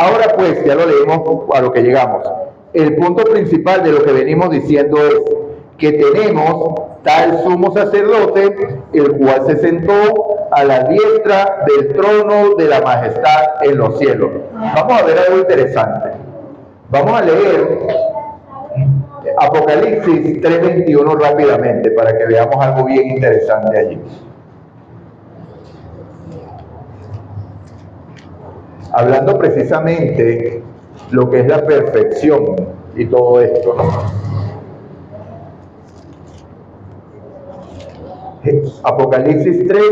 Ahora pues, ya lo leímos a lo que llegamos. El punto principal de lo que venimos diciendo es que tenemos tal sumo sacerdote, el cual se sentó a la diestra del trono de la majestad en los cielos. Vamos a ver algo interesante. Vamos a leer Apocalipsis 3:21 rápidamente para que veamos algo bien interesante allí. Hablando precisamente lo que es la perfección y todo esto, ¿no? Apocalipsis 3,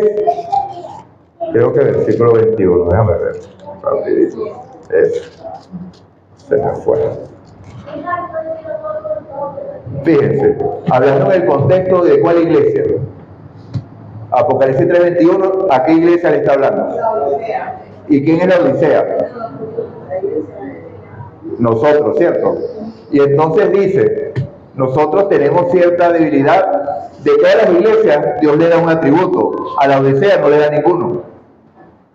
creo que versículo 21, déjame ver, rapidito, se me fue. Fíjense, hablando en el contexto de cuál iglesia. Apocalipsis 3:21, ¿a qué iglesia le está hablando? ¿Y quién es la Odisea? Nosotros, ¿cierto? Y entonces dice, nosotros tenemos cierta debilidad. De todas las iglesias, Dios le da un atributo. A la Odisea no le da ninguno.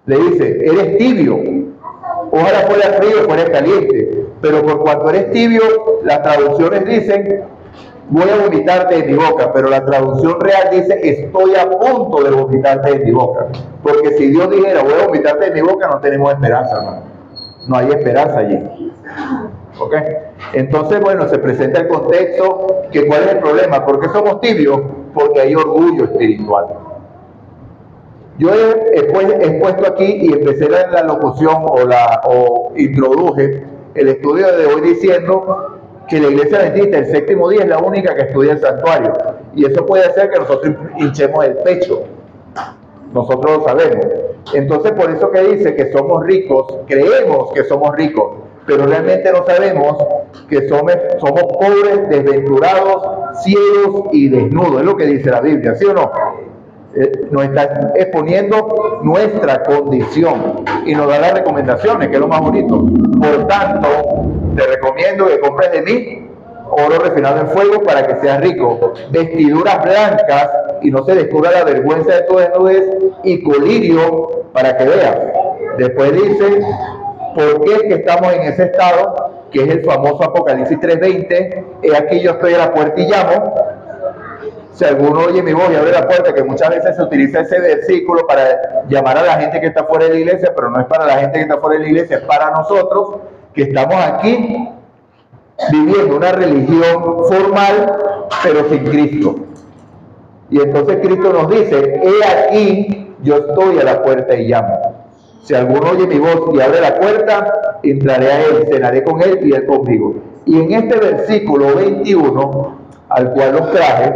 Le dice, eres tibio. Ojalá fuera frío, fuera caliente. Pero por cuanto eres tibio, las traducciones dicen, voy a vomitarte de mi boca. Pero la traducción real dice, estoy a punto de vomitarte de mi boca. Porque si Dios dijera, voy a vomitarte de mi boca, no tenemos esperanza, hermano. No hay esperanza allí. ¿Ok? Entonces, bueno, se presenta el contexto, que ¿cuál es el problema? ¿Por qué somos tibios? Porque hay orgullo espiritual. Yo he puesto aquí y empecé la locución o introduje el estudio de hoy diciendo que la iglesia adventista el séptimo día es la única que estudia el santuario. Y eso puede hacer que nosotros hinchemos el pecho. Nosotros lo sabemos. Entonces, por eso que dice que somos ricos, creemos que somos ricos, pero realmente no sabemos que somos pobres, desventurados, ciegos y desnudos. Es lo que dice la Biblia, ¿sí o no? Nos está exponiendo nuestra condición y nos da las recomendaciones, que es lo más bonito. Por tanto, te recomiendo que compres de mí oro refinado en fuego para que seas rico, vestiduras blancas y no se descubra la vergüenza de tu desnudez, y colirio para que veas. Después dice, ¿por qué es que estamos en ese estado? Que es el famoso Apocalipsis 3:20, he aquí yo estoy a la puerta y llamo. Si alguno oye mi voz y abre la puerta, que muchas veces se utiliza ese versículo para llamar a la gente que está fuera de la iglesia, pero no es para la gente que está fuera de la iglesia, es para nosotros que estamos aquí viviendo una religión formal, pero sin Cristo. Y entonces Cristo nos dice, he aquí, yo estoy a la puerta y llamo. Si alguno oye mi voz y abre la puerta, entraré a él, cenaré con él y él conmigo. Y en este versículo 21, al cual los traje,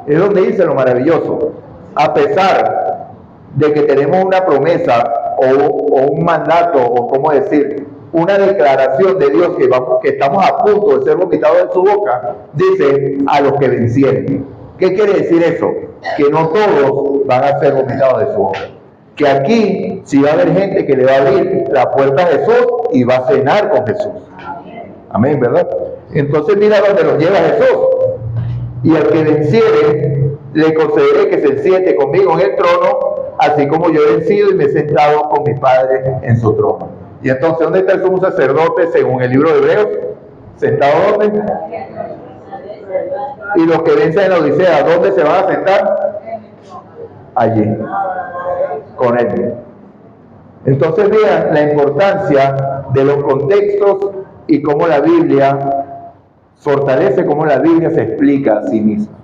es donde dice lo maravilloso. A pesar de que tenemos una promesa o un mandato, o cómo decir, una declaración de Dios que estamos a punto de ser vomitados en su boca, dice a los que vencieren. ¿Qué quiere decir eso? Que no todos van a ser vomitados de su boca. Que aquí sí va a haber gente que le va a abrir la puerta a Jesús y va a cenar con Jesús. Amén, ¿verdad? Entonces mira dónde nos lleva Jesús. Y al que venciere, le concederé que se siente conmigo en el trono, así como yo he vencido y me he sentado con mi Padre en su trono. Y entonces, ¿dónde está el sumo sacerdote según el libro de Hebreos? ¿Sentado dónde? Y los que vencen en la Odisea, ¿dónde se van a sentar? Allí, con él. Entonces vean la importancia de los contextos y cómo la Biblia fortalece, cómo la Biblia se explica a sí misma.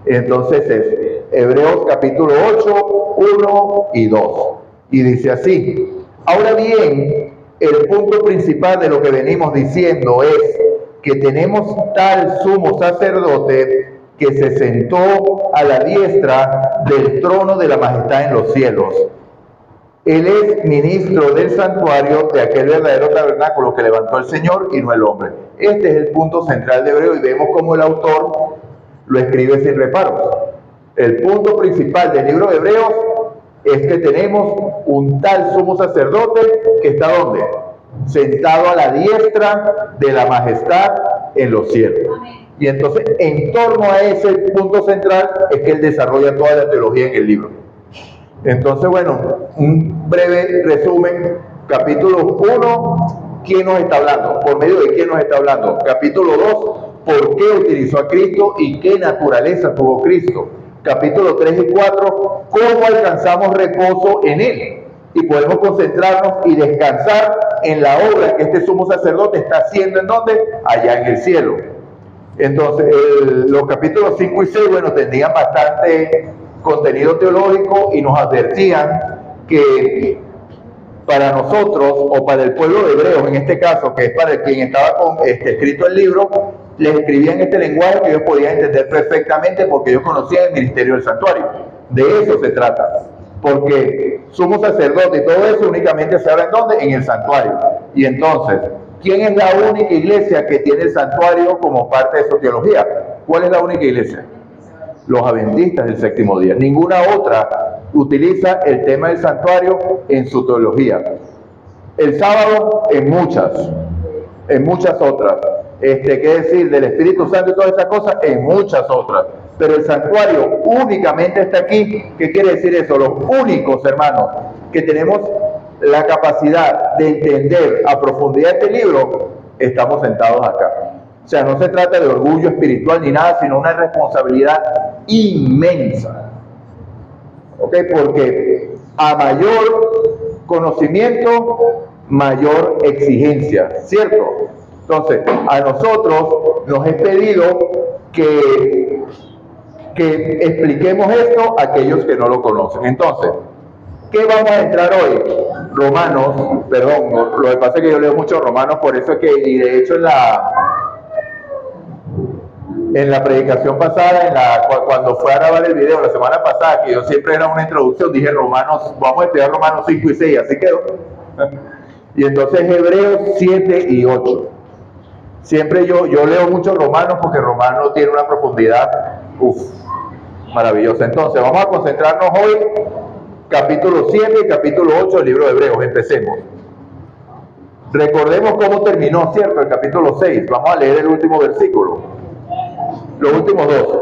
Entonces es Hebreos capítulo 8, 1 y 2. Y dice así, ahora bien, el punto principal de lo que venimos diciendo es que tenemos tal sumo sacerdote que se sentó a la diestra del trono de la majestad en los cielos. Él es ministro del santuario de aquel verdadero tabernáculo que levantó el Señor y no el hombre. Este es el punto central de Hebreo y vemos cómo el autor lo escribe sin reparos. El punto principal del libro de Hebreos es que tenemos un tal sumo sacerdote que está ¿dónde? Sentado a la diestra de la majestad en los cielos. Y entonces, en torno a ese punto central es que él desarrolla toda la teología en el libro. Entonces, bueno, un breve resumen. Capítulo 1, ¿quién nos está hablando? ¿Por medio de quién nos está hablando? Capítulo 2, ¿por qué utilizó a Cristo y qué naturaleza tuvo Cristo? Capítulo 3 y 4, ¿cómo alcanzamos reposo en Él? Y podemos concentrarnos y descansar en la obra que este sumo sacerdote está haciendo. ¿En dónde? Allá en el cielo. Entonces, los capítulos 5 y 6, bueno, tenían bastante contenido teológico y nos advertían que para nosotros, o para el pueblo de Hebreos en este caso, que es para quien estaba escrito el libro, les escribían este lenguaje que ellos podían entender perfectamente porque ellos conocían el ministerio del santuario. De eso se trata. Porque sumo sacerdote y todo eso únicamente se habla ¿en dónde? En el santuario. Y entonces, ¿quién es la única iglesia que tiene el santuario como parte de su teología? ¿Cuál es la única iglesia? Los adventistas del séptimo día. Ninguna otra utiliza el tema del santuario en su teología. El sábado en muchas otras. ¿Qué decir? Del Espíritu Santo y todas esas cosas en muchas otras. Pero el santuario únicamente está aquí. ¿Qué quiere decir eso? Los únicos, hermanos, que tenemos la capacidad de entender a profundidad este libro, estamos sentados acá. O sea, no se trata de orgullo espiritual ni nada, sino una responsabilidad inmensa. ¿Ok? Porque a mayor conocimiento, mayor exigencia, ¿cierto? Entonces, a nosotros nos es pedido que expliquemos esto a aquellos que no lo conocen. Entonces, ¿qué vamos a entrar hoy? Romanos, perdón, lo que pasa es que yo leo mucho Romanos, por eso es que, y de hecho en la predicación pasada, cuando fue a grabar el video la semana pasada, que yo siempre era una introducción, dije Romanos, vamos a estudiar Romanos 5 y 6, así quedó. Y entonces Hebreos 7 y 8. Siempre yo leo mucho Romanos porque Romanos tiene una profundidad, maravillosa. Entonces, vamos a concentrarnos hoy, capítulo 7 y capítulo 8 del libro de Hebreos. Empecemos. Recordemos cómo terminó, ¿cierto? El capítulo 6. Vamos a leer el último versículo. Los últimos dos.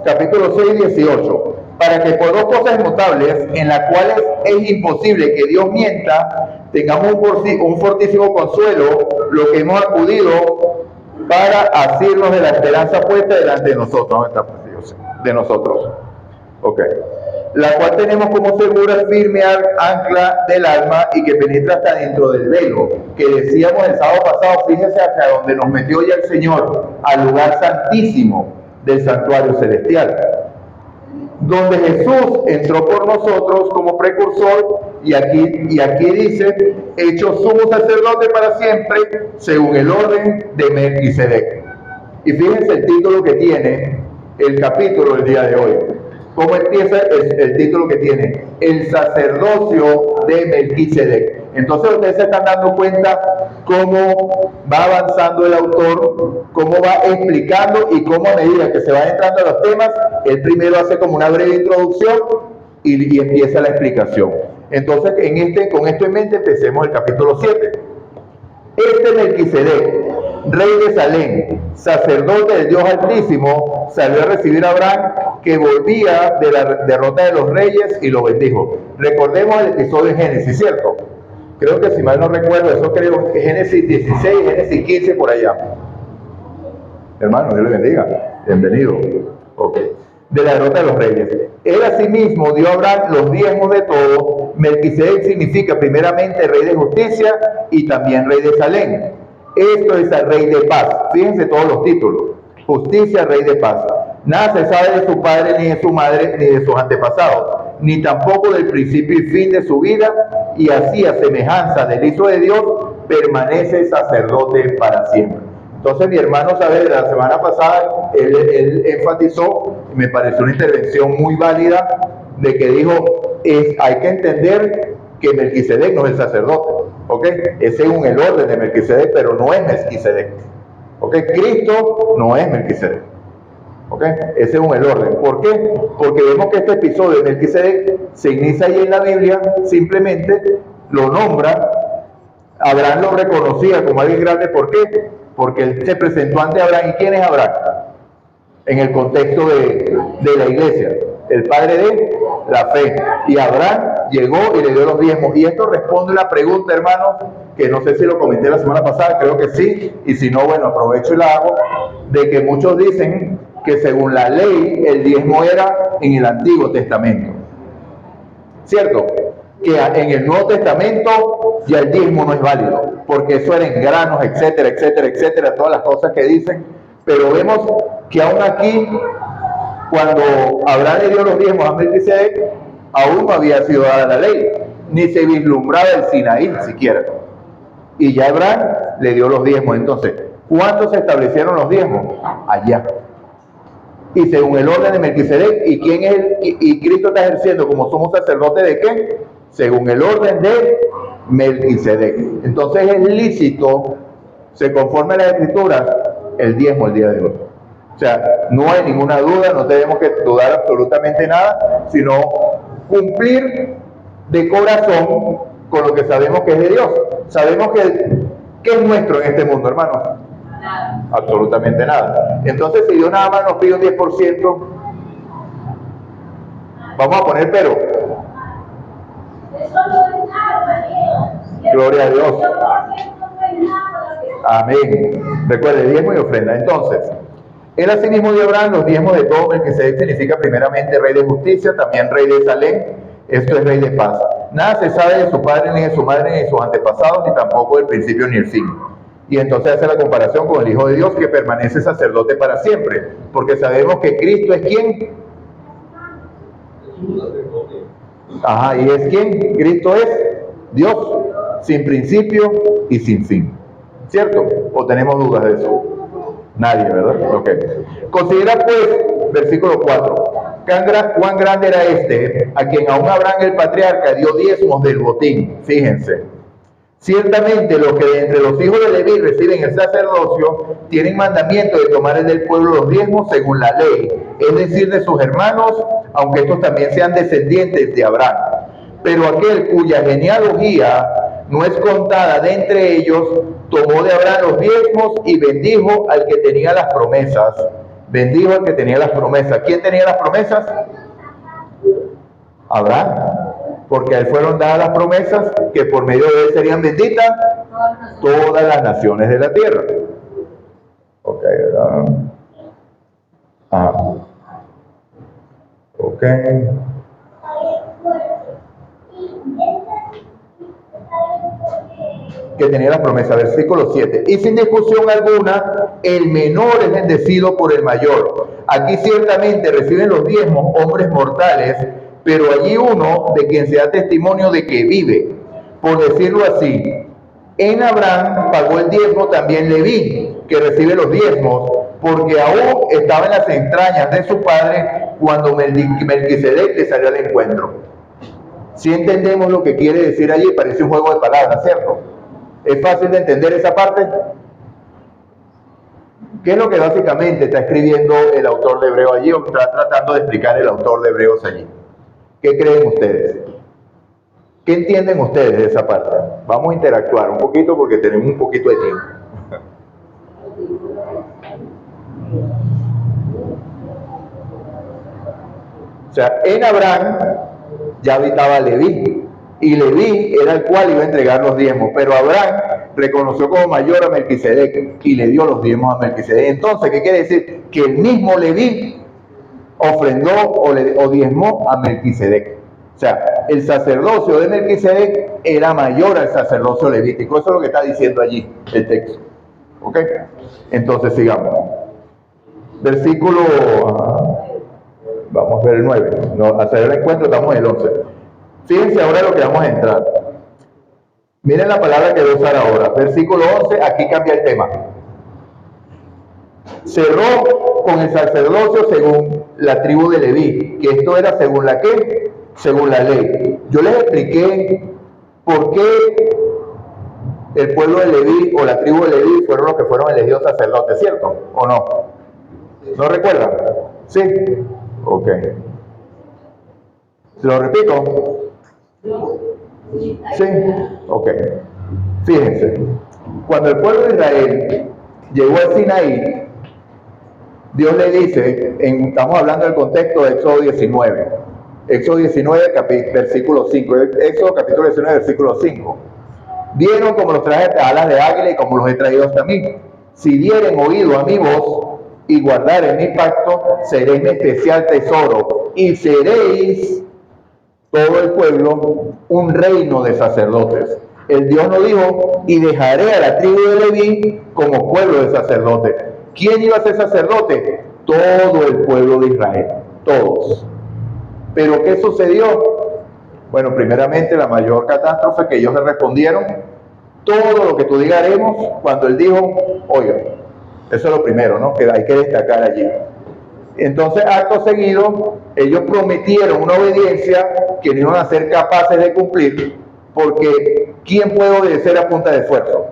Capítulo 6, 18. Para que por dos cosas notables, en las cuales es imposible que Dios mienta, tengamos un fortísimo consuelo, lo que hemos acudido para asirnos de la esperanza puesta delante de nosotros. De nosotros. Ok. La cual tenemos como segura, firme ancla del alma y que penetra hasta dentro del velo, que decíamos el sábado pasado, fíjense hacia donde nos metió ya el Señor, al lugar santísimo del santuario celestial, donde Jesús entró por nosotros como precursor, y aquí dice, hecho sumo sacerdote para siempre, según el orden de Melquisedec. Y fíjense el título que tiene el capítulo del día de hoy. ¿Cómo empieza el título que tiene? El sacerdocio de Melquisedec. Entonces ustedes se están dando cuenta cómo va avanzando el autor, cómo va explicando y cómo a medida que se va entrando a los temas, él primero hace como una breve introducción y empieza la explicación. Entonces, con esto en mente, empecemos el capítulo 7. Melquisedec, rey de Salem, sacerdote del Dios Altísimo, salió a recibir a Abraham, que volvía de la derrota de los reyes, y lo bendijo. Recordemos el episodio de Génesis, ¿cierto? Creo que si mal no recuerdo, eso creo que Génesis 16, Génesis 15, por allá. Hermano, Dios le bendiga. Bienvenido. Ok. De la derrota de los reyes. Él asimismo dio a Abraham los diezmos de todo. Melquisedec significa primeramente rey de justicia y también rey de Salem. Esto es el rey de paz. Fíjense todos los títulos. Justicia, rey de paz. Nada se sabe de su padre, ni de su madre, ni de sus antepasados, ni tampoco del principio y fin de su vida, y así a semejanza del Hijo de Dios, permanece sacerdote para siempre. Entonces mi hermano Saavedra, la semana pasada, él enfatizó, me pareció una intervención muy válida, de que dijo, hay que entender que Melquisedec no es el sacerdote, ¿ok? Es según el orden de Melquisedec, pero no es Melquisedec, ¿ok? Cristo no es Melquisedec. ¿Ok? Ese es el orden. ¿Por qué? Porque vemos que este episodio de Melquisedec se inicia ahí en la Biblia, simplemente lo nombra. Abraham lo reconocía como alguien grande. ¿Por qué? Porque él se presentó ante Abraham. ¿Y quién es Abraham? En el contexto de la iglesia, el padre de la fe. Y Abraham llegó y le dio los diezmos. Y esto responde a una pregunta, hermanos, que no sé si lo comenté la semana pasada, creo que sí, y si no, bueno, aprovecho y la hago, de que muchos dicen que según la ley el diezmo era en el Antiguo Testamento. ¿Cierto? Que en el Nuevo Testamento ya el diezmo no es válido, porque eso era en granos, etcétera, etcétera, etcétera, todas las cosas que dicen. Pero vemos que aún aquí, cuando Abraham le dio los diezmos a Melquisedec, aún no había sido dada la ley, ni se vislumbraba el Sinaí siquiera. Y ya Abraham le dio los diezmos. Entonces, ¿cuándo se establecieron los diezmos? Allá. Y según el orden de Melquisedec, ¿y quién es y Cristo está ejerciendo como sumo sacerdote de qué? Según el orden de Melquisedec. Entonces es lícito, se conforme a las Escrituras, el diezmo el día de hoy. O sea, no hay ninguna duda, no tenemos que dudar absolutamente nada, sino cumplir de corazón con lo que sabemos que es de Dios. Sabemos que es nuestro en este mundo, hermanos. Nada. Absolutamente nada. Entonces, si Dios nada más nos pide un 10%, vamos a poner pero. Gloria a Dios. Amén. Recuerde, diezmo y ofrenda. Entonces, él asimismo dio Abraham los diezmos de todo. Melquisedec significa primeramente rey de justicia, también rey de Salem. Esto es rey de paz. Nada se sabe de su padre, ni de su madre, ni de sus antepasados, ni tampoco del principio ni el fin. Y entonces hace la comparación con el Hijo de Dios, que permanece sacerdote para siempre. Porque sabemos que Cristo es ¿quién? Ajá, ¿y es quién? Cristo es Dios, sin principio y sin fin. ¿Cierto? ¿O tenemos dudas de eso? Nadie, ¿verdad? Ok. Considera pues, versículo 4, cuán grande era este, a quien aún Abraham el patriarca dio diezmos del botín. Fíjense. Ciertamente los que de entre los hijos de Leví reciben el sacerdocio tienen mandamiento de tomar del pueblo los diezmos según la ley, es decir, de sus hermanos, aunque estos también sean descendientes de Abraham. Pero aquel cuya genealogía no es contada de entre ellos, tomó de Abraham los diezmos y bendijo al que tenía las promesas. Bendijo al que tenía las promesas. ¿Quién tenía las promesas? Abraham. Porque a él fueron dadas las promesas que por medio de él serían benditas todas las naciones de la tierra. Ok, ¿verdad? Ah. Ok. Que tenía las promesas, versículo 7. Y sin discusión alguna, el menor es bendecido por el mayor. Aquí ciertamente reciben los diezmos hombres mortales, pero allí uno de quien se da testimonio de que vive. Por decirlo así, en Abraham pagó el diezmo también Leví, que recibe los diezmos, porque aún estaba en las entrañas de su padre cuando Melquisedec le salió al encuentro. Si entendemos lo que quiere decir allí, parece un juego de palabras, ¿cierto? ¿Es fácil de entender esa parte? ¿Qué es lo que básicamente está escribiendo el autor de Hebreos allí, o está tratando de explicar el autor de Hebreos allí? ¿Qué creen ustedes? ¿Qué entienden ustedes de esa parte? Vamos a interactuar un poquito porque tenemos un poquito de tiempo. O sea, en Abraham ya habitaba Leví, y Leví era el cual iba a entregar los diezmos, pero Abraham reconoció como mayor a Melquisedec y le dio los diezmos a Melquisedec. Entonces, ¿qué quiere decir? Que el mismo Leví ofrendó o diezmó a Melquisedec. O sea, el sacerdocio de Melquisedec era mayor al sacerdocio levítico. Eso es lo que está diciendo allí el texto. ¿Ok? Entonces, sigamos. Versículo... vamos a ver el 9. No, hasta el encuentro estamos en el 11. Fíjense ahora lo que vamos a entrar. Miren la palabra que voy a usar ahora. Versículo 11, aquí cambia el tema. Cerró con el sacerdocio según la tribu de Leví, que esto era según la ¿qué? Según la ley. Yo les expliqué por qué el pueblo de Leví o la tribu de Leví fueron los que fueron elegidos sacerdotes, ¿cierto? ¿O no? ¿No recuerdan? ¿Sí? Ok. ¿Se lo repito? ¿Sí? Ok. Fíjense, cuando el pueblo de Israel llegó al Sinaí, Dios le dice, estamos hablando del contexto de Éxodo 19, Éxodo 19, versículo 5, Éxodo capítulo 19, versículo 5. Vieron como los traje alas de águila y como los he traído hasta mí. Si dieren oído a mi voz y guardaren mi pacto, seréis mi especial tesoro y seréis todo el pueblo un reino de sacerdotes. El Dios nos dijo, y dejaré a la tribu de Leví como pueblo de sacerdotes. ¿Quién iba a ser sacerdote? Todo el pueblo de Israel, todos. ¿Pero qué sucedió? Bueno, primeramente la mayor catástrofe que ellos le respondieron, todo lo que tú digas haremos, cuando él dijo, oiga, eso es lo primero, ¿no? Que hay que destacar allí. Entonces, acto seguido, ellos prometieron una obediencia que no iban a ser capaces de cumplir, porque ¿quién puede obedecer a punta de esfuerzo?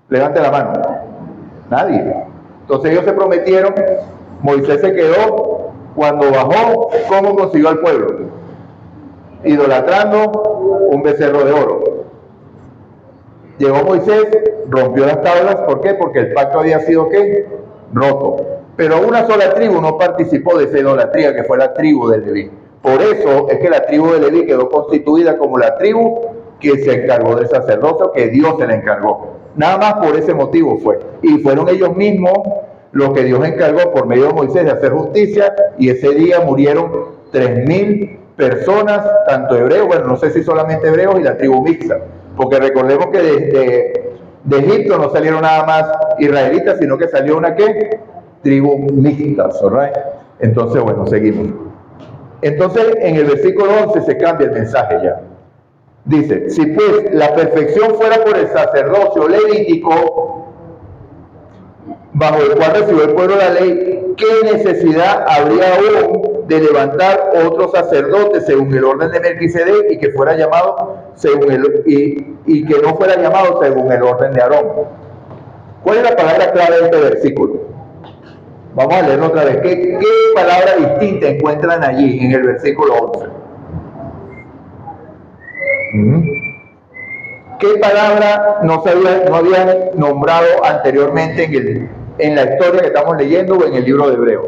Levante la mano. Nadie. Entonces ellos se prometieron, Moisés se quedó, cuando bajó, ¿cómo consiguió al pueblo? Idolatrando un becerro de oro. Llegó Moisés, rompió las tablas, ¿por qué? Porque el pacto había sido, ¿qué? Roto. Pero una sola tribu no participó de esa idolatría, que fue la tribu de Leví. Por eso es que la tribu de Leví quedó constituida como la tribu que se encargó del sacerdocio, que Dios se le encargó. Nada más por ese motivo fue. Y fueron ellos mismos los que Dios encargó por medio de Moisés de hacer justicia, y ese día murieron 3.000 personas, tanto hebreos, bueno, no sé si solamente hebreos y la tribu mixta, porque recordemos que de Egipto no salieron nada más israelitas, sino que salió una ¿qué? Tribu mixta, ¿right? Entonces, bueno, seguimos. Entonces, en el versículo 11 se cambia el mensaje ya. Dice, si pues la perfección fuera por el sacerdocio levítico, bajo el cual recibió el pueblo la ley, ¿qué necesidad habría aún de levantar otro sacerdote según el orden de Melquisedec y que fuera llamado según y que no fuera llamado según el orden de Aarón? ¿Cuál es la palabra clave de este versículo? Vamos a leerlo otra vez. ¿Qué palabra distinta encuentran allí en el versículo 11? ¿Qué palabra no habían nombrado anteriormente en la historia que estamos leyendo o en el libro de Hebreos?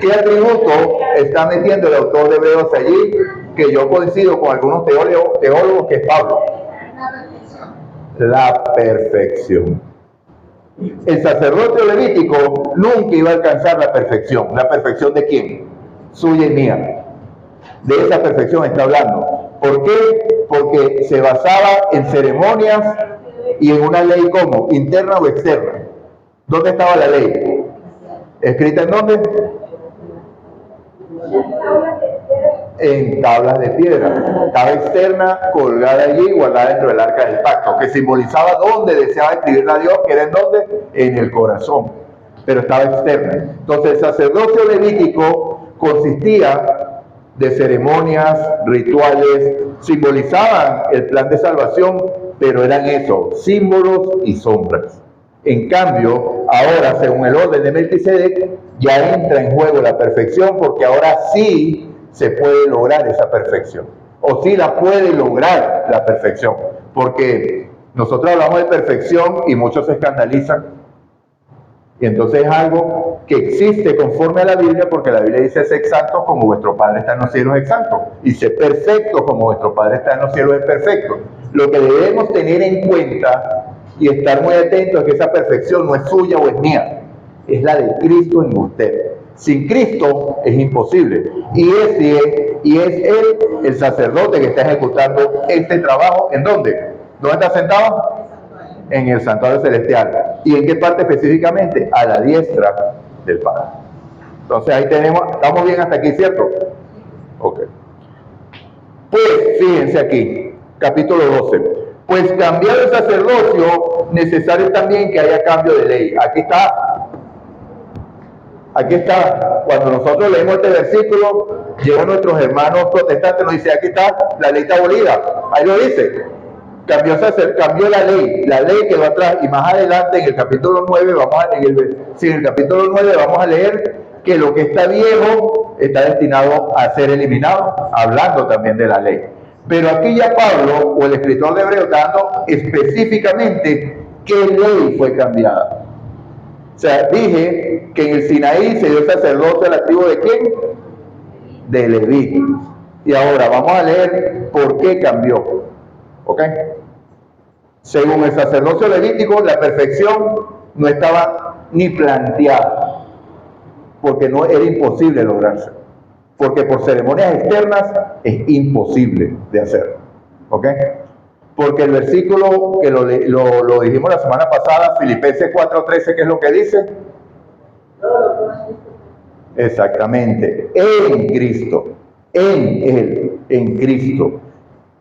¿Qué atributo está metiendo el autor de Hebreos allí? Que yo coincido con algunos teólogos que es Pablo. La perfección. El sacerdote levítico nunca iba a alcanzar la perfección. ¿La perfección de quién? Suya y mía. De esa perfección está hablando. ¿Por qué? Porque se basaba en ceremonias y en una ley ¿cómo? ¿Interna o externa? ¿Dónde estaba la ley? ¿Escrita en dónde? En tablas de piedra. Estaba externa, colgada allí, guardada dentro del arca del pacto, que simbolizaba dónde deseaba escribirla a Dios, que era en dónde, en el corazón, pero estaba externa. Entonces el sacerdocio levítico consistía de ceremonias, rituales, simbolizaban el plan de salvación, pero eran eso, símbolos y sombras. En cambio, ahora, según el orden de Melquisedec, ya entra en juego la perfección, porque ahora sí se puede lograr esa perfección, o sí la puede lograr la perfección, porque nosotros hablamos de perfección y muchos se escandalizan, y entonces es algo que existe conforme a la Biblia, porque la Biblia dice: sé santo como vuestro Padre está en los cielos es santo, y sé perfecto como vuestro Padre está en los cielos es perfecto. Lo que debemos tener en cuenta y estar muy atentos es que esa perfección no es suya o es mía, es la de Cristo en usted. Sin Cristo es imposible. Y es Él, el sacerdote, que está ejecutando este trabajo. ¿En dónde? ¿Dónde está sentado? En el santuario celestial. ¿Y en qué parte específicamente? A la diestra del Padre. Entonces ahí tenemos, estamos bien hasta aquí, ¿cierto? Ok. Pues fíjense aquí, capítulo 12. Pues cambiar el sacerdocio, necesario también que haya cambio de ley. Aquí está. Aquí está, cuando nosotros leemos este versículo, llegan nuestros hermanos protestantes, nos dicen: aquí está, la ley está abolida, ahí lo dice. cambió la ley quedó atrás, y más adelante en el capítulo 9 en el capítulo 9 vamos a leer que lo que está viejo está destinado a ser eliminado, hablando también de la ley. Pero aquí ya Pablo, o el escritor de Hebreo, está dando específicamente qué ley fue cambiada. O sea, dije que en el Sinaí se dio sacerdocio a la tribu ¿de quién? De Leví. Y ahora vamos a leer por qué cambió. ¿Ok? Según el sacerdocio levítico, la perfección no estaba ni planteada, porque no era imposible lograrse. Porque por ceremonias externas es imposible de hacer. ¿Ok? Porque el versículo que lo dijimos la semana pasada, Filipenses 4:13, ¿qué es lo que dice? Exactamente, en Cristo, en Él, en Cristo.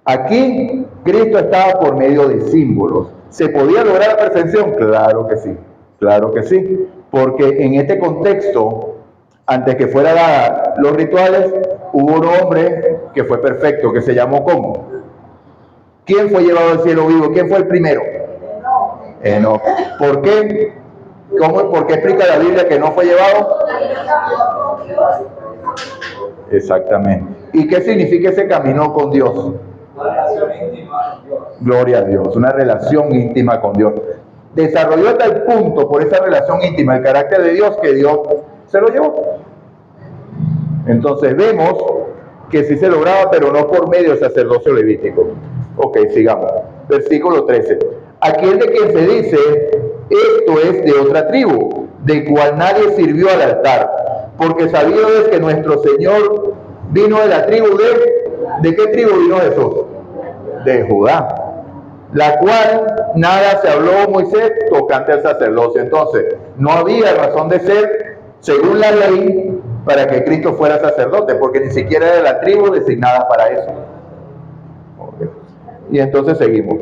Aquí Cristo estaba por medio de símbolos. ¿Se podía lograr la perfección? Claro que sí, claro que sí. Porque en este contexto, antes que fuera dada los rituales, hubo un hombre que fue perfecto, que se llamó ¿cómo? ¿Quién fue llevado al cielo vivo? ¿Quién fue el primero? Enoc. ¿Por qué? ¿Por qué explica la Biblia que no fue llevado? Exactamente. ¿Y qué significa ese caminó con Dios? Una relación íntima con Dios. Gloria a Dios, una relación íntima con Dios. Desarrolló hasta el punto, por esa relación íntima, el carácter de Dios, que Dios se lo llevó. Entonces vemos que sí se lograba, pero no por medio del sacerdocio levítico. Ok, sigamos. Versículo 13. Aquel de quien se dice, esto es de otra tribu, de cual nadie sirvió al altar, porque sabido es que nuestro Señor vino de la tribu ¿de qué tribu vino Jesús? De Judá, la cual nada se habló Moisés tocante al sacerdocio. Entonces, no había razón de ser, según la ley, para que Cristo fuera sacerdote, porque ni siquiera era la tribu designada para eso. Okay. Y entonces seguimos.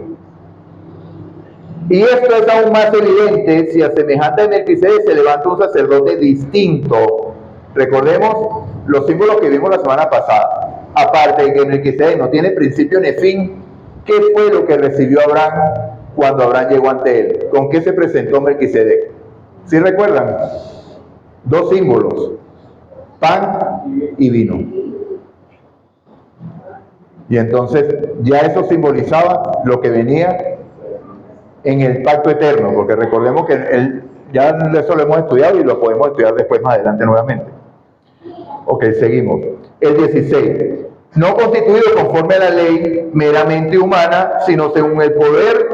Y esto es aún más evidente si a semejante de Melquisedec se levanta un sacerdote distinto. Recordemos los símbolos que vimos la semana pasada. Aparte de que Melquisedec no tiene principio ni fin, ¿qué fue lo que recibió Abraham cuando Abraham llegó ante él? ¿Con qué se presentó Melquisedec? ¿Sí recuerdan? Dos símbolos, pan y vino. Y entonces ya eso simbolizaba lo que venía en el pacto eterno, porque recordemos que ya eso lo hemos estudiado y lo podemos estudiar después más adelante nuevamente. Ok, seguimos. El 16. No constituido conforme a la ley meramente humana, sino según el poder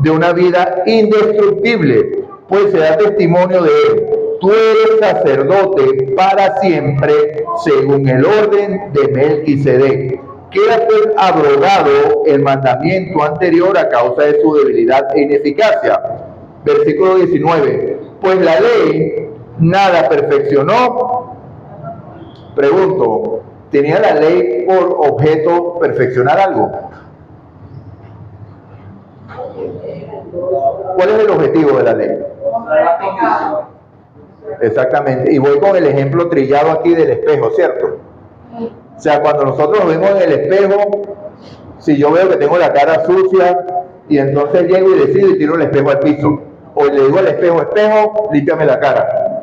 de una vida indestructible, pues se da testimonio de él. Tú eres sacerdote para siempre, según el orden de Melquisedec. Queda pues abrogado el mandamiento anterior a causa de su debilidad e ineficacia. Versículo 19. Pues la ley nada perfeccionó. Pregunto, ¿tenía la ley por objeto perfeccionar algo? ¿Cuál es el objetivo de la ley? Exactamente. Y voy con el ejemplo trillado aquí del espejo, ¿cierto? O sea, cuando nosotros nos vemos en el espejo, si yo veo que tengo la cara sucia, y entonces llego y decido y tiro el espejo al piso, o le digo al espejo, espejo, límpiame la cara.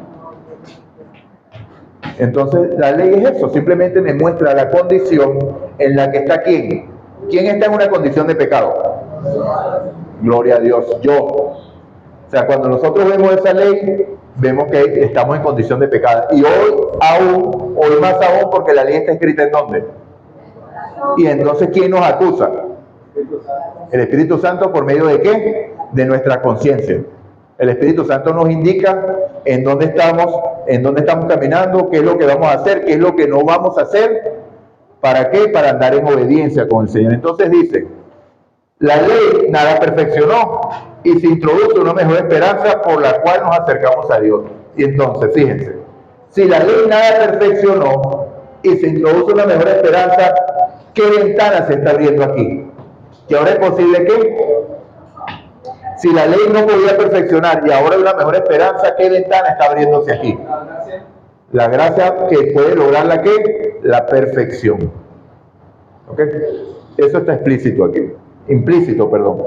Entonces la ley es eso, simplemente me muestra la condición en la que está quién. ¿Quién está en una condición de pecado? Gloria a Dios, yo. O sea, cuando nosotros vemos esa ley, vemos que estamos en condición de pecado. Y hoy más aún, porque la ley está escrita ¿en dónde? Y entonces, ¿quién nos acusa? El Espíritu Santo, ¿por medio de qué? De nuestra conciencia. El Espíritu Santo nos indica en dónde estamos caminando, qué es lo que vamos a hacer, qué es lo que no vamos a hacer. ¿Para qué? Para andar en obediencia con el Señor. Entonces dice, la ley nada perfeccionó y se introduce una mejor esperanza por la cual nos acercamos a Dios. Y entonces, fíjense, si la ley nada perfeccionó y se introduce una mejor esperanza, ¿qué ventana se está abriendo aquí? Que ahora es posible que, si la ley no podía perfeccionar y ahora hay una mejor esperanza, ¿qué ventana está abriéndose aquí? La gracia que puede lograr la ¿qué? La perfección. ¿Ok? Eso está explícito aquí. implícito, perdón.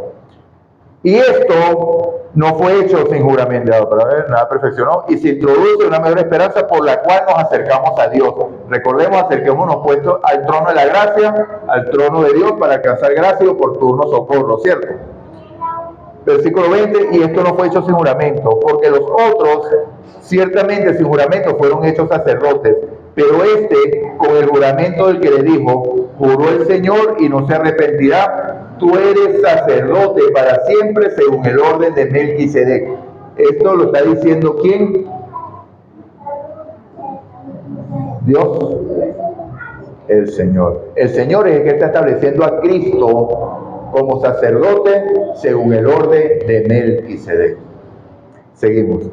Y esto no fue hecho sin juramento, para ver, nada perfeccionó, y se introduce una mejor esperanza por la cual nos acercamos a Dios. Recordemos, acerquémonos puestos al trono de la gracia, al trono de Dios para alcanzar gracia y oportuno socorro, ¿cierto? Versículo 20, y esto no fue hecho sin juramento, porque los otros, ciertamente sin juramento, fueron hechos sacerdotes, pero este, con el juramento del que le dijo, juró el Señor y no se arrepentirá, tú eres sacerdote para siempre según el orden de Melquisedec. Esto lo está diciendo ¿quién? Dios, el Señor. El Señor es el que está estableciendo a Cristo como sacerdote según el orden de Melquisedec. Seguimos.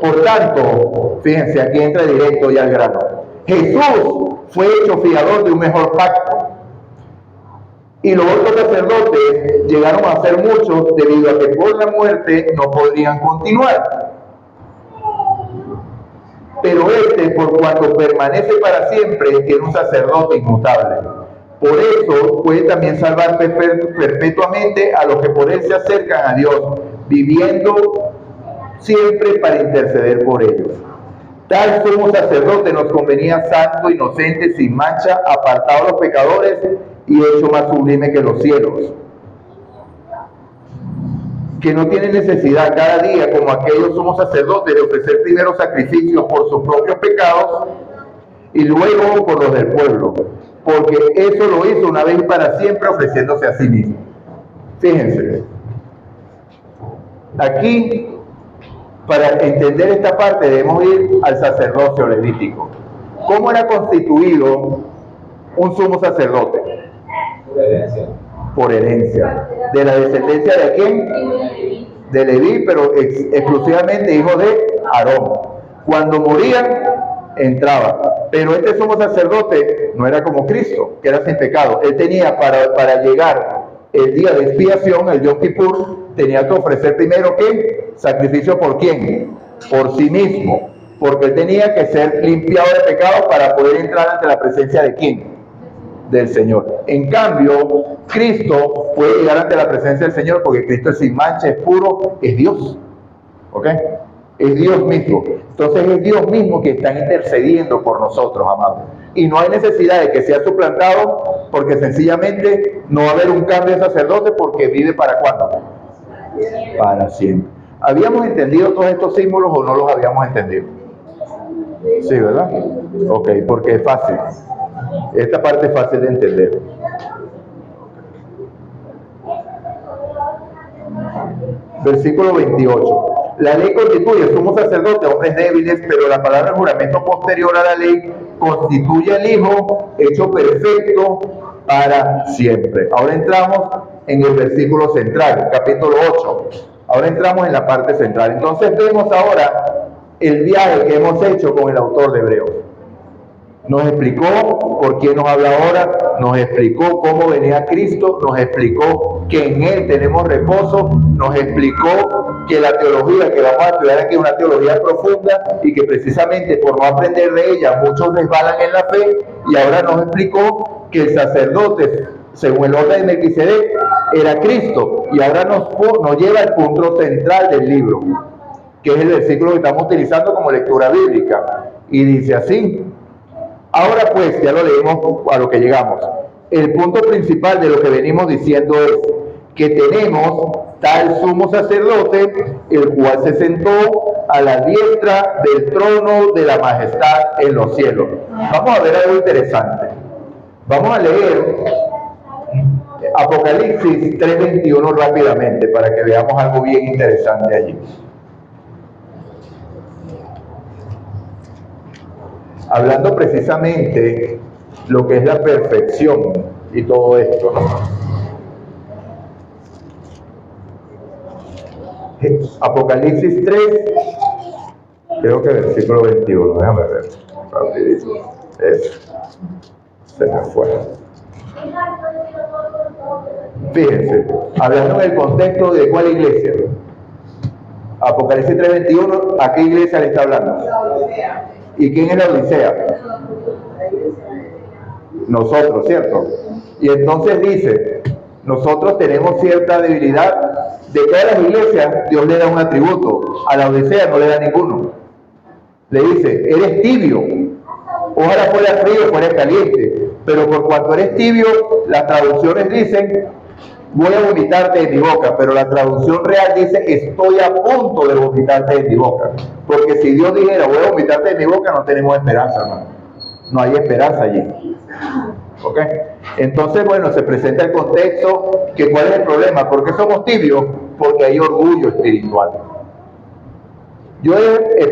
Por tanto, fíjense, aquí entra directo y al grano. Jesús fue hecho fiador de un mejor pacto. Y los otros sacerdotes llegaron a ser muchos debido a que por la muerte no podrían continuar. Pero este, por cuanto permanece para siempre, tiene un sacerdote inmutable. Por eso puede también salvar perpetuamente a los que por él se acercan a Dios, viviendo siempre para interceder por ellos. Tal sumo sacerdote nos convenía santo, inocente, sin mancha, apartado de los pecadores y hecho más sublime que los cielos, que no tiene necesidad cada día, como aquellos sumos sacerdotes, de ofrecer primero sacrificios por sus propios pecados y luego por los del pueblo, porque eso lo hizo una vez y para siempre, ofreciéndose a sí mismo. Fíjense, aquí, para entender esta parte, debemos ir al sacerdocio levítico. ¿Cómo era constituido un sumo sacerdote? Por herencia. Por herencia. ¿De la descendencia de quién? De Leví, pero exclusivamente hijo de Aarón. Cuando morían, entraba. Pero este sumo sacerdote no era como Cristo, que era sin pecado. Él tenía para llegar el día de expiación, el Yom Kippur, tenía que ofrecer primero ¿qué? Sacrificio por quién, por sí mismo, porque él tenía que ser limpiado de pecado para poder entrar ante la presencia de quién, del Señor. En cambio, Cristo puede llegar ante la presencia del Señor porque Cristo es sin mancha, es puro, es Dios, ¿ok? Es Dios mismo. Entonces es Dios mismo que está intercediendo por nosotros, amados. Y no hay necesidad de que sea suplantado, porque sencillamente no va a haber un cambio de sacerdote, porque vive ¿para cuándo? Para siempre. ¿Habíamos entendido todos estos símbolos o no los habíamos entendido? Sí, ¿verdad? Ok, porque es fácil. Esta parte es fácil de entender. Versículo 28. La ley constituye sumo sacerdote a hombres débiles, pero la palabra juramento posterior a la ley constituye al Hijo hecho perfecto para siempre. Ahora entramos en el versículo central, capítulo 8. Ahora entramos en la parte central. Entonces vemos ahora el viaje que hemos hecho con el autor de Hebreos. Nos explicó por quién nos habla ahora, nos explicó cómo venía Cristo, nos explicó que en Él tenemos reposo, nos explicó que la teología que vamos a estudiar aquí es una teología profunda y que precisamente por no aprender de ella muchos resbalan en la fe, y ahora nos explicó que el sacerdote, según el orden de Melquisedec, era Cristo, y ahora nos lleva al punto central del libro, que es el versículo que estamos utilizando como lectura bíblica, y dice así. Ahora pues, ya lo leemos a lo que llegamos. El punto principal de lo que venimos diciendo es que tenemos tal sumo sacerdote, el cual se sentó a la diestra del trono de la majestad en los cielos. Vamos a ver algo interesante. Vamos a leer Apocalipsis 3:21 rápidamente para que veamos algo bien interesante allí. Hablando precisamente lo que es la perfección y todo esto, ¿no? Apocalipsis 3, creo que versículo 21, déjame ver, rapidito. Se me fue. Fíjense, hablando en el contexto de cuál iglesia. Apocalipsis 3:21, ¿a qué iglesia le está hablando? ¿Y quién es la Odisea? Nosotros, ¿cierto? Y entonces dice, nosotros tenemos cierta debilidad. De todas las iglesias, Dios le da un atributo. A la Odisea no le da ninguno. Le dice, eres tibio. Ojalá fuera frío, fuera caliente. Pero por cuanto eres tibio, las traducciones dicen, voy a vomitarte de mi boca. Pero la traducción real dice, estoy a punto de vomitarte de mi boca. Porque si Dios dijera, voy a vomitarte de mi boca, no tenemos esperanza, hermano. No hay esperanza allí. ¿Ok? Entonces, bueno, se presenta el contexto, que cuál es el problema. ¿Por qué somos tibios? Porque hay orgullo espiritual. Yo he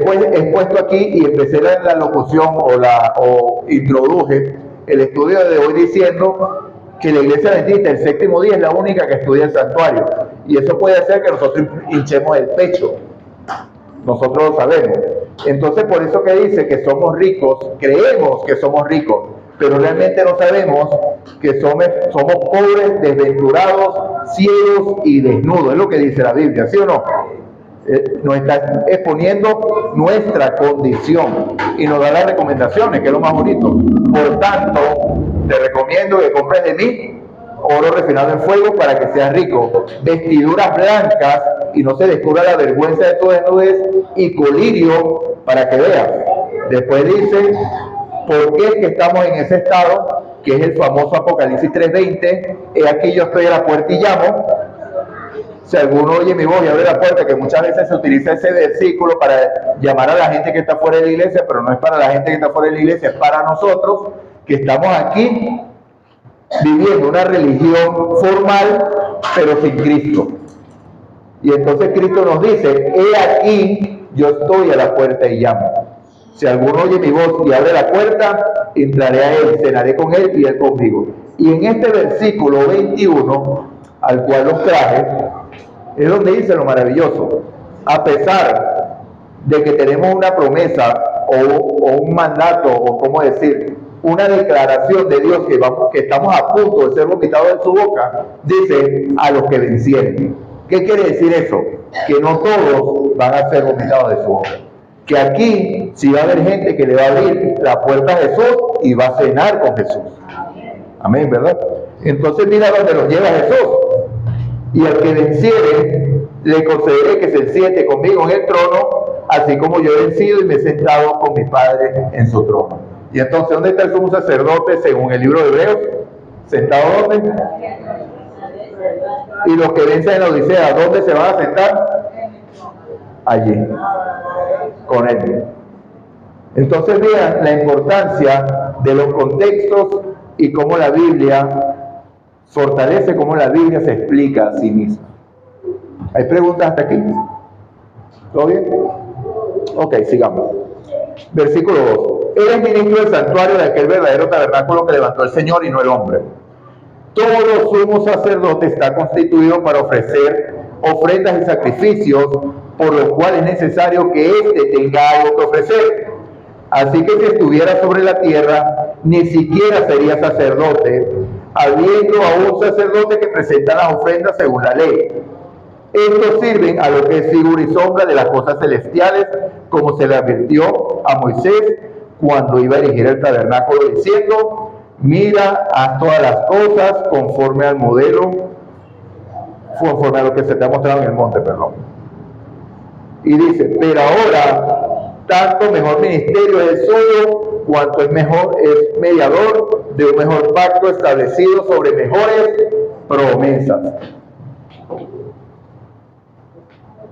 puesto aquí y empecé la locución o introduje el estudio de hoy diciendo que la iglesia adventista el séptimo día es la única que estudia el santuario. Y eso puede hacer que nosotros hinchemos el pecho. Nosotros lo sabemos. Entonces, por eso que dice que somos ricos, creemos que somos ricos, pero realmente no sabemos que somos pobres, desventurados, ciegos y desnudos. Es lo que dice la Biblia, ¿sí o no? Nos está exponiendo nuestra condición y nos da las recomendaciones, que es lo más bonito. Por tanto, te recomiendo que compres de mí oro refinado en fuego para que seas rico, vestiduras blancas y no se descubra la vergüenza de tu desnudez, y colirio para que veas. Después dice, ¿por qué es que estamos en ese estado? Que es el famoso Apocalipsis 3:20, he aquí yo estoy a la puerta y llamo. Si alguno oye mi voz y abre la puerta, que muchas veces se utiliza ese versículo para llamar a la gente que está fuera de la iglesia, pero no es para la gente que está fuera de la iglesia, es para nosotros que estamos aquí viviendo una religión formal, pero sin Cristo. Y entonces Cristo nos dice, he aquí, yo estoy a la puerta y llamo. Si alguno oye mi voz y abre la puerta, entraré a él, cenaré con él y él conmigo. Y en este versículo 21, al cual los traje, es donde dice lo maravilloso. A pesar de que tenemos una promesa o un mandato, o cómo decir, una declaración de Dios que estamos a punto de ser vomitados de su boca, dice, a los que vencieren. ¿Qué quiere decir eso? Que no todos van a ser vomitados de su boca. Que aquí sí va a haber gente que le va a abrir la puerta a Jesús y va a cenar con Jesús. Amén, ¿verdad? Entonces mira dónde nos lleva Jesús. Y al que venciere, le concederé que se siente conmigo en el trono, así como yo he vencido y me he sentado con mi Padre en su trono. Y entonces, ¿dónde está el sumo sacerdote según el libro de Hebreos? ¿Sentado dónde? Y los que vencen en la Odisea, ¿dónde se van a sentar? Allí, con él. Entonces vean la importancia de los contextos y cómo la Biblia fortalece, cómo la Biblia se explica a sí misma. ¿Hay preguntas hasta aquí? ¿Todo bien? Ok, sigamos. Versículo 2. Eres ministro del santuario de aquel verdadero tabernáculo que levantó el Señor y no el hombre. Todo sumo sacerdote está constituido para ofrecer ofrendas y sacrificios, por lo cual es necesario que éste tenga algo que ofrecer. Así que si estuviera sobre la tierra, ni siquiera sería sacerdote, habiendo a un sacerdote que presenta las ofrendas según la ley. Estos sirven a lo que es figura y sombra de las cosas celestiales, como se le advirtió a Moisés cuando iba a erigir el tabernáculo, diciendo, mira, haz todas las cosas conforme al modelo, conforme a lo que se te ha mostrado en el monte, perdón. Y dice, pero ahora, tanto mejor ministerio es el suyo, cuanto es mejor, es mediador de un mejor pacto establecido sobre mejores promesas.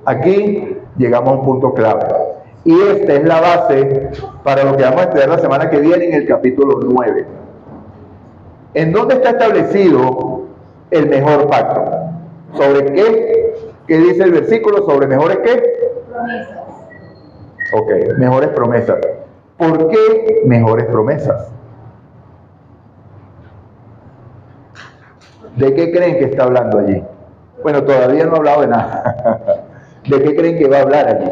Aquí llegamos a un punto clave. Y esta es la base para lo que vamos a estudiar la semana que viene en el capítulo 9. ¿En dónde está establecido el mejor pacto? ¿Sobre qué? ¿Qué dice el versículo? ¿Sobre mejores qué? Promesas. Ok, mejores promesas. ¿Por qué mejores promesas? ¿De qué creen que está hablando allí? Bueno, todavía no ha hablado de nada. ¿De qué creen que va a hablar allí?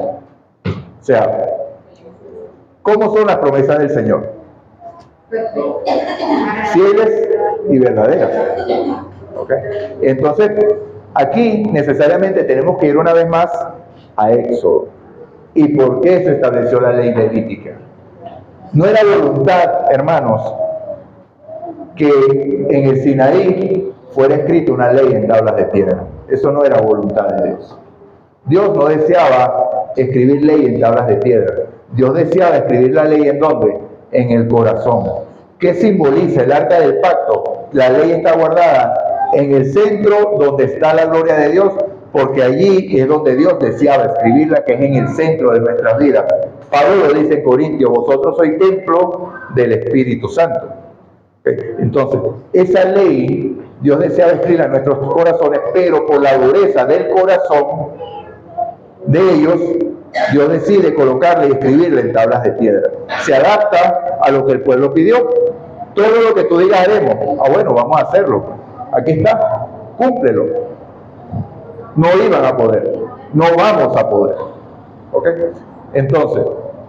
O sea, ¿cómo son las promesas del Señor? Fieles y verdaderas. ¿Okay? Entonces, aquí necesariamente tenemos que ir una vez más a Éxodo. ¿Y por qué se estableció la ley levítica? No era voluntad, hermanos, que en el Sinaí fuera escrita una ley en tablas de piedra. Eso no era voluntad de Dios. Dios no deseaba escribir ley en tablas de piedra. Dios deseaba escribir la ley ¿en dónde? En el corazón. ¿Qué simboliza el arca del pacto? La ley está guardada en el centro donde está la gloria de Dios, porque allí es donde Dios deseaba escribirla, que es en el centro de nuestras vidas. Pablo lo dice en Corintios: vosotros sois templo del Espíritu Santo. Entonces, esa ley Dios deseaba escribirla en nuestros corazones, pero por la dureza del corazón de ellos, Dios decide colocarla y escribirla en tablas de piedra. Se adapta a lo que el pueblo pidió. Todo lo que tú digas haremos. Bueno, vamos a hacerlo. Aquí está, cúmplelo. No iban a poder, no vamos a poder. ¿Ok? Entonces,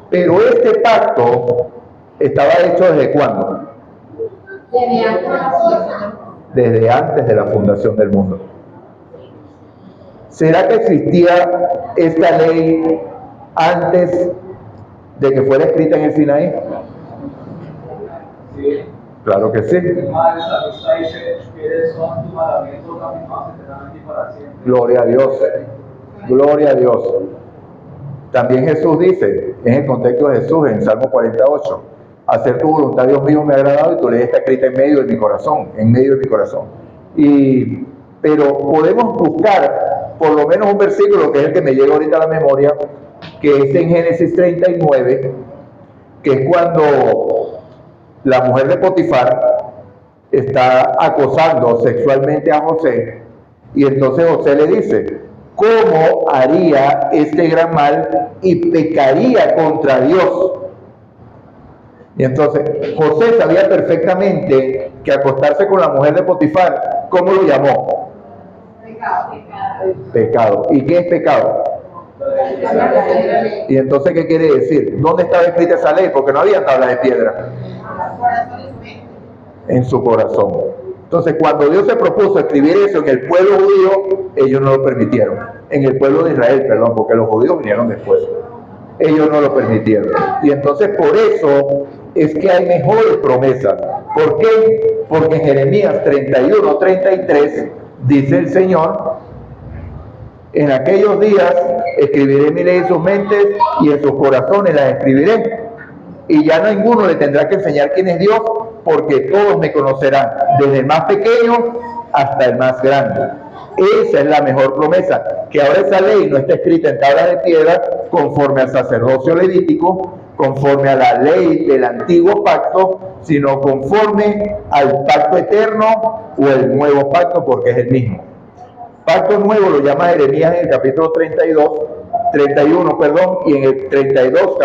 pero este pacto estaba hecho ¿desde cuándo? Desde antes de la fundación del mundo. ¿Será que existía esta ley antes de que fuera escrita en el Sinaí? Sí. Claro que sí. Gloria a Dios. Gloria a Dios. También Jesús dice, en el contexto de Jesús, en Salmo 48, hacer tu voluntad, Dios mío, me ha agradado, y tu ley está escrita en medio de mi corazón, en medio de mi corazón. Pero podemos buscar por lo menos un versículo, que es el que me llega ahorita a la memoria, que es en Génesis 39, que es cuando la mujer de Potifar está acosando sexualmente a José, y entonces José le dice: ¿cómo haría este gran mal y pecaría contra Dios? Y entonces José sabía perfectamente que acostarse con la mujer de Potifar, ¿cómo lo llamó? Pecado. ¿Y qué es pecado? Y entonces, ¿qué quiere decir? ¿Dónde estaba escrita esa ley? Porque no había tabla de piedra. En su corazón. Entonces, cuando Dios se propuso escribir eso en el pueblo judío, ellos no lo permitieron. En el pueblo de Israel, perdón, porque los judíos vinieron después. Ellos no lo permitieron. Y entonces, por eso es que hay mejores promesas. ¿Por qué? Porque en Jeremías 31, 33 dice el Señor: en aquellos días escribiré mi ley en sus mentes y en sus corazones las escribiré. Y ya ninguno le tendrá que enseñar quién es Dios, porque todos me conocerán, desde el más pequeño hasta el más grande. Esa es la mejor promesa, que ahora esa ley no está escrita en tablas de piedra conforme al sacerdocio levítico, conforme a la ley del antiguo pacto, sino conforme al pacto eterno o el nuevo pacto, porque es el mismo. Pacto nuevo lo llama Jeremías en el capítulo 31, y en el 32,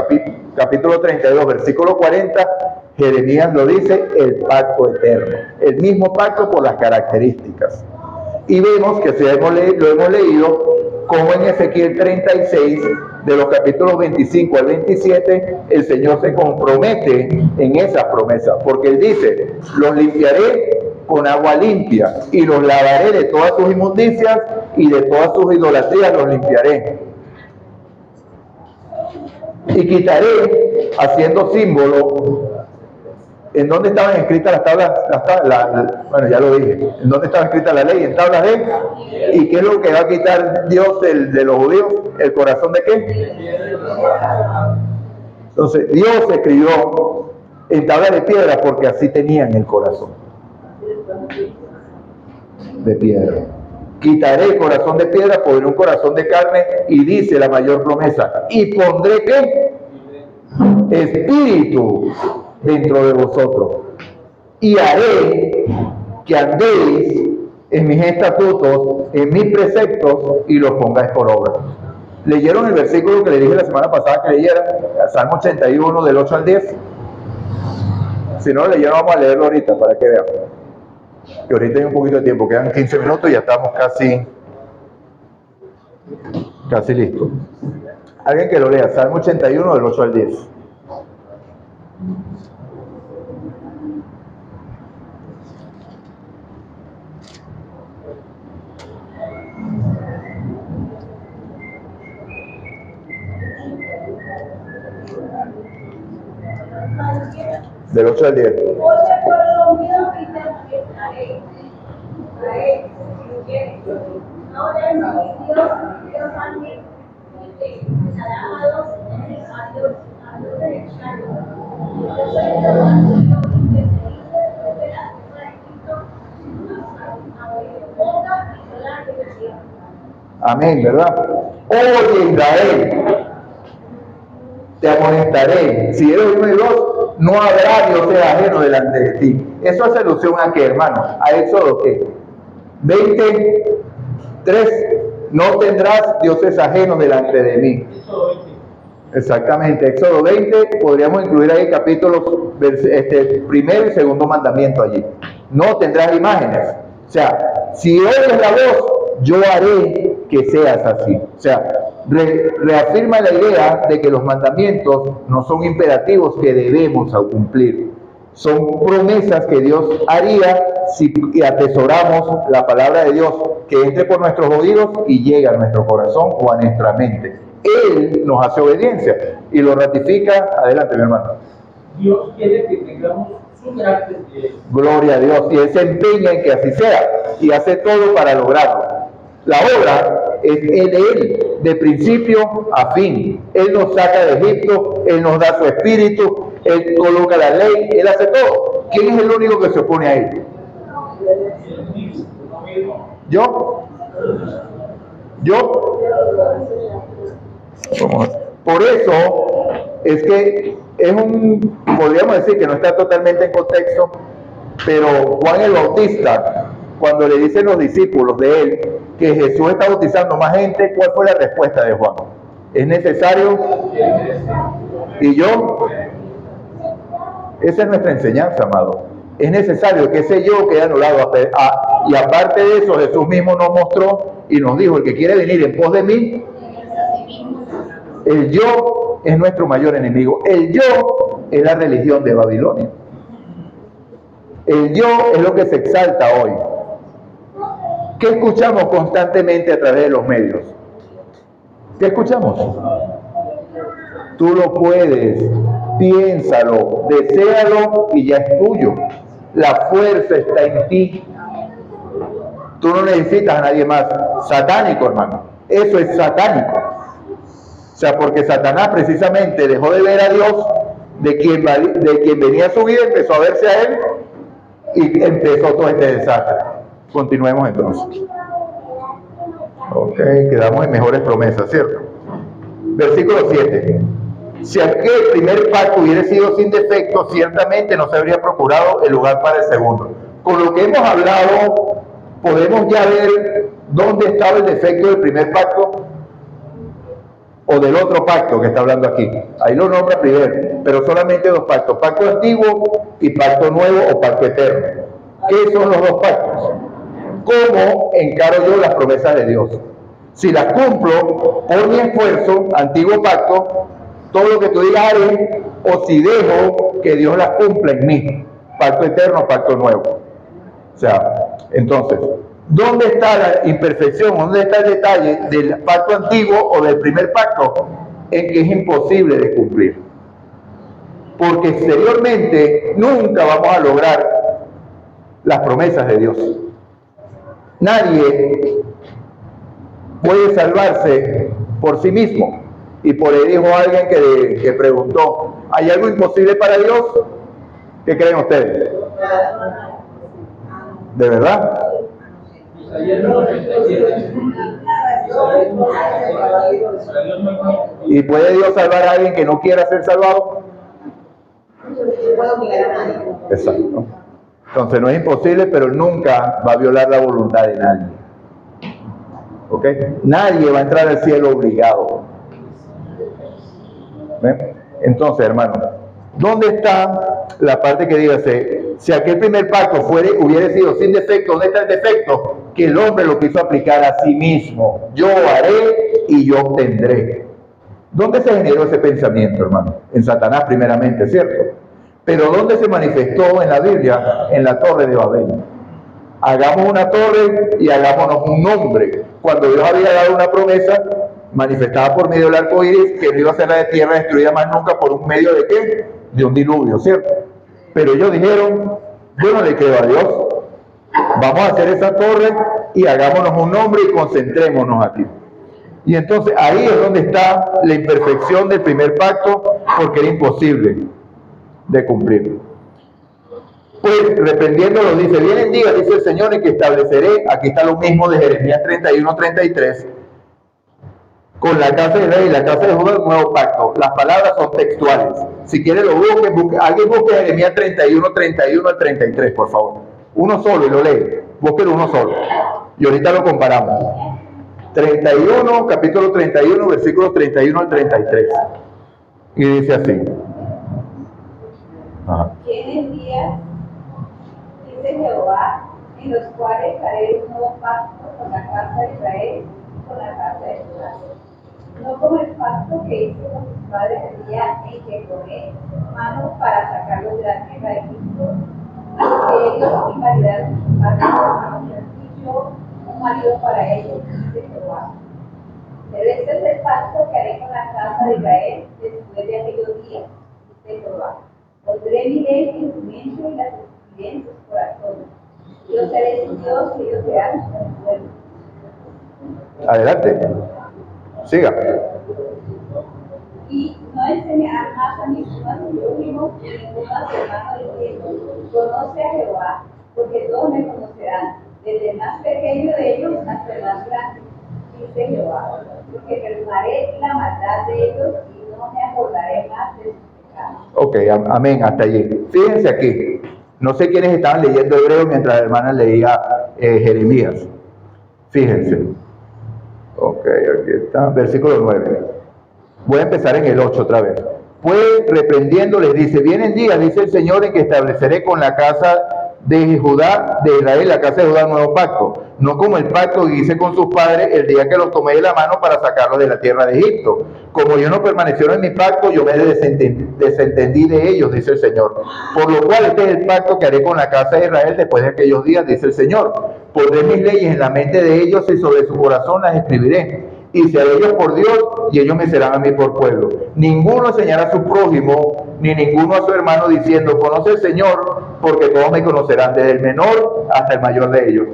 capítulo 32, versículo 40, Jeremías lo dice: el pacto eterno. El mismo pacto por las características. Y vemos que lo hemos leído como en Ezequiel 36, de los capítulos 25 al 27, el Señor se compromete en esas promesas, porque Él dice: los limpiaré con agua limpia y los lavaré de todas sus inmundicias y de todas sus idolatrías los limpiaré. Y quitaré, haciendo símbolo. ¿En dónde estaban escritas las tablas? Bueno, ya lo dije. ¿En dónde estaba escrita la ley? En tablas de. ¿Y qué es lo que va a quitar Dios de los judíos? ¿El corazón de qué? Entonces, Dios escribió en tablas de piedra porque así tenían el corazón de piedra. Quitaré el corazón de piedra, pondré un corazón de carne, y dice la mayor promesa: y pondré ¿qué? Espíritu dentro de vosotros, y haré que andéis en mis estatutos, en mis preceptos, y los pongáis por obra. ¿Leyeron el versículo que le dije la semana pasada que leyeran? Salmo 81, del 8 al 10. Si no lo leyeron, vamos a leerlo ahorita para que vean. Que ahorita hay un poquito de tiempo, quedan 15 minutos y ya estamos casi listos. Alguien que lo lea, Salmo 81, del 8 al 10. Del 8 al 10. Ahora Dios también hará a los derecharios. Amén, ¿verdad? Oye Israel, te amonestaré. Si eres uno de Dios, no habrá Dios ajeno delante de ti. Eso hace alusión a qué, hermano, a Éxodo ¿qué? 23. No tendrás dioses ajenos delante de mí. Exactamente, Éxodo 20, podríamos incluir ahí capítulos, primero y segundo mandamiento allí. No tendrás imágenes. O sea, si oyes la voz, yo haré que seas así. O sea, reafirma la idea de que los mandamientos no son imperativos que debemos cumplir. Son promesas que Dios haría si atesoramos la palabra de Dios, que entre por nuestros oídos y llega a nuestro corazón o a nuestra mente. Él nos hace obediencia y lo ratifica. Adelante, mi hermano. Dios quiere que tengamos su carácter de Él. Gloria a Dios. Y Él se empeña en que así sea y hace todo para lograrlo. La obra es Él, de principio a fin. Él nos saca de Egipto, Él nos da su espíritu, Él coloca la ley, Él hace todo. ¿Quién es el único que se opone a Él? ¿Yo? Por eso es que podríamos decir que no está totalmente en contexto, pero Juan el Bautista, cuando le dicen los discípulos de él que Jesús está bautizando más gente, ¿cuál fue la respuesta de Juan? ¿Es necesario? ¿Y yo? Esa es nuestra enseñanza, amado. Es necesario que ese yo quede anulado. Y aparte de eso, Jesús mismo nos mostró y nos dijo: el que quiere venir en pos de mí, el yo es nuestro mayor enemigo. El yo es la religión de Babilonia. El yo es lo que se exalta hoy. ¿Qué escuchamos constantemente a través de los medios? ¿Qué escuchamos? Tú lo puedes, piénsalo, deséalo y ya es tuyo. La fuerza está en ti. Tú no necesitas a nadie más. Satánico, hermano. Eso es satánico. O sea, porque Satanás precisamente dejó de ver a Dios, de quien venía su vida, empezó a verse a Él y empezó todo este desastre. Continuemos entonces. Ok, quedamos en mejores promesas, ¿cierto? Versículo 7. Si aquel primer pacto hubiera sido sin defecto, ciertamente no se habría procurado el lugar para el segundo. Con lo que hemos hablado, podemos ya ver dónde estaba el defecto del primer pacto o del otro pacto que está hablando aquí. Ahí lo nombra primero, pero solamente dos pactos: pacto antiguo y pacto nuevo o pacto eterno. ¿Qué son los dos pactos? ¿Cómo encaro yo las promesas de Dios? Si las cumplo por mi esfuerzo, antiguo pacto, todo lo que tú digas haré, o si dejo que Dios las cumpla en mí, pacto eterno, pacto nuevo. O sea, entonces, ¿dónde está la imperfección? ¿Dónde está el detalle del pacto antiguo o del primer pacto? En que es imposible de cumplir. Porque exteriormente nunca vamos a lograr las promesas de Dios. Nadie puede salvarse por sí mismo. Y por ahí dijo alguien que preguntó: ¿hay algo imposible para Dios? ¿Qué creen ustedes? ¿De verdad? ¿Y puede Dios salvar a alguien que no quiera ser salvado? Exacto. Entonces no es imposible, pero nunca va a violar la voluntad de nadie. ¿Ok? Nadie va a entrar al cielo obligado. ¿Ven? Entonces, hermano, ¿dónde está la parte que diga si aquel primer pacto hubiera sido sin defecto? ¿Dónde está el defecto? Que el hombre lo quiso aplicar a sí mismo. Yo haré y yo obtendré. ¿Dónde se generó ese pensamiento, hermano? En Satanás primeramente, ¿cierto? Pero ¿dónde se manifestó en la Biblia? En la Torre de Babel. Hagamos una torre y hagámonos un nombre. Cuando Dios había dado una promesa manifestada por medio del arco iris, que no iba a ser la de tierra destruida más nunca por un medio de ¿qué? De un diluvio, ¿cierto? Pero ellos dijeron: yo no le creo a Dios. Vamos a hacer esa torre y hagámonos un nombre y concentrémonos aquí. Y entonces ahí es donde está la imperfección del primer pacto, porque era imposible de cumplir. Pues reprendiéndolo dice, vienen días, dice el Señor, en que estableceré, aquí está lo mismo de Jeremías 31-33, con la casa de Israel y la casa de Judá, un nuevo pacto. Las palabras son textuales. Si quiere lo busque, alguien busque Jeremías 31 al 33, por favor. Uno solo y lo lee. Búsquelo uno solo. Y ahorita lo comparamos. 31, capítulo 31, versículos 31 al 33. Y dice así. Ajá. Vienen días, dice Jehová, en los cuales haré un nuevo pacto con la casa de Israel y con la casa de Judá. No como el pacto que hice con sus padres el día en que tomé mano para sacarlos de la tierra de Egipto, que ellos invalidaron sus padres, y yo un marido para ellos, dice Jehová. Pero este es el pacto que haré con la casa de Israel después de aquellos días, dice Jehová. Pondré mi ley en su mente y la escribiré en sus corazones. Yo seré su Dios y ellos serán su pueblo. Adelante. Siga. Y no enseñarán más a mis prójimos ni ninguno a su hermano diciendo, conoce a Jehová, porque todos me conocerán, desde el más pequeño de ellos hasta el más grande, dice Jehová, porque perdonaré la maldad de ellos y no me acordaré más de sus pecados. Ok, amén, hasta allí. Fíjense aquí. No sé quiénes estaban leyendo hebreo mientras la hermana leía Jeremías. Fíjense. Ok, aquí está, versículo 9. Voy a empezar en el 8 otra vez. Pues reprendiendo les dice, vienen días, dice el Señor, en que estableceré con la casa de Judá, de Israel, la casa de Judá, un nuevo pacto. No como el pacto que hice con sus padres el día que los tomé de la mano para sacarlos de la tierra de Egipto. Como ellos no permanecieron en mi pacto, yo me desentendí de ellos, dice el Señor. Por lo cual este es el pacto que haré con la casa de Israel después de aquellos días, dice el Señor. Pondré mis leyes en la mente de ellos y sobre su corazón las escribiré. Y seré ellos por Dios y ellos me serán a mí por pueblo. Ninguno enseñará a su prójimo, ni ninguno a su hermano diciendo, conoce al Señor, porque todos me conocerán, desde el menor hasta el mayor de ellos.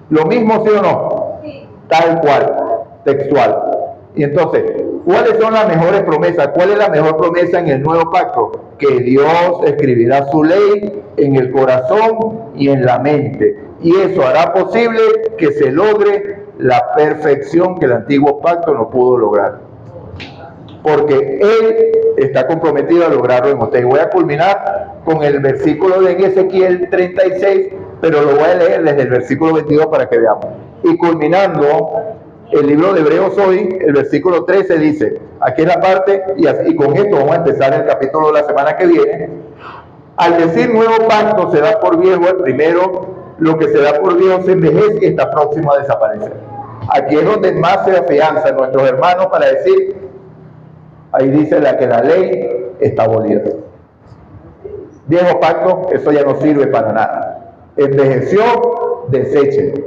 ¿Lo mismo, sí o no? Sí. Tal cual, textual. Y entonces, ¿cuáles son las mejores promesas? ¿Cuál es la mejor promesa en el nuevo pacto? Que Dios escribirá su ley en el corazón y en la mente. Y eso hará posible que se logre la perfección que el antiguo pacto no pudo lograr. Porque Él está comprometido a lograrlo en usted. Voy a culminar con el versículo de Ezequiel 36, pero lo voy a leer desde el versículo 22 para que veamos. Y culminando el libro de Hebreos hoy, el versículo 13 dice, aquí es la parte, y con esto vamos a empezar el capítulo de la semana que viene. Al decir nuevo pacto se da por viejo el primero, lo que se da por viejo se envejece y está próximo a desaparecer. Aquí es donde más se afianzan nuestros hermanos para decir, ahí dice que la ley está abolida. Viejo pacto, eso ya no sirve para nada. Envejeció, deseche.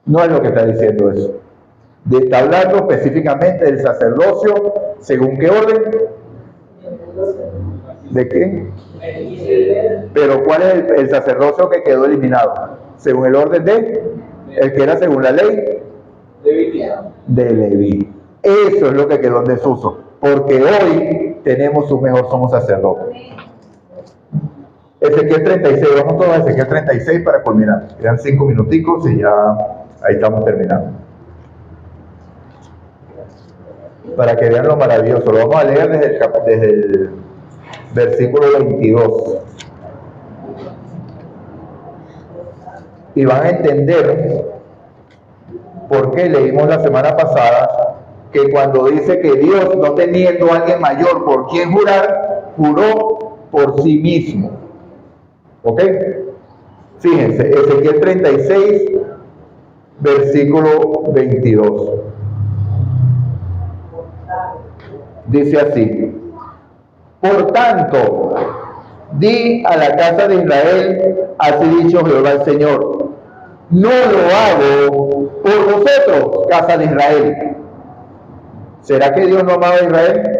No es lo que está diciendo eso. Está hablando específicamente del sacerdocio, ¿según qué orden? ¿De qué? Pero ¿cuál es el sacerdocio que quedó eliminado? ¿Según el orden de? El que era según la ley de Leví. Eso es lo que quedó en desuso, porque hoy tenemos un mejor sumo sacerdote. Ezequiel 36, vamos todos a Ezequiel 36 para culminar. Quedan 5 minuticos y ya ahí estamos terminando. Para que vean lo maravilloso, lo vamos a leer desde el versículo 22. Y van a entender por qué leímos la semana pasada que cuando dice que Dios, no teniendo a alguien mayor por quien jurar, juró por sí mismo. ¿Ok? Fíjense, Ezequiel 36, versículo 22. Dice así: por tanto, di a la casa de Israel, así dicho Jehová el Señor, no lo hago por vosotros, casa de Israel. ¿Será que Dios no amaba a Israel?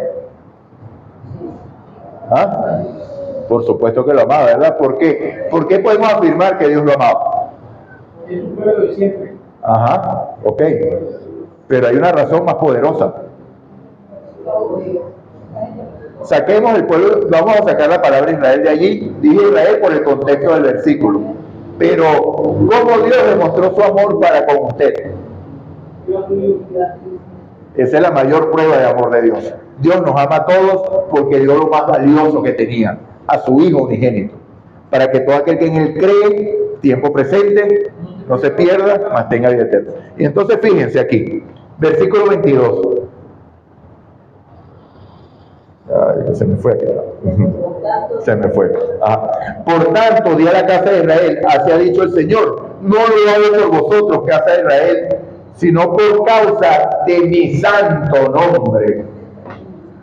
¿Ah? Por supuesto que lo amaba, ¿verdad? ¿Por qué? ¿Por qué podemos afirmar que Dios lo amaba? Es un pueblo de siempre. Ajá, ok. Pero hay una razón más poderosa. Saquemos el pueblo, vamos a sacar la palabra Israel de allí. Dije Israel por el contexto del versículo. Pero, ¿cómo Dios demostró su amor para con usted? Esa es la mayor prueba de amor de Dios. Dios nos ama a todos porque dio lo más valioso que tenía, a su Hijo unigénito, para que todo aquel que en Él cree, tiempo presente, no se pierda, mas tenga vida eterna. Y entonces fíjense aquí, versículo 22. Ay, se me fue. Se me fue. Ajá. Por tanto, di a la casa de Israel, así ha dicho el Señor, no lo hago por vosotros, casa de Israel, sino por causa de mi santo nombre.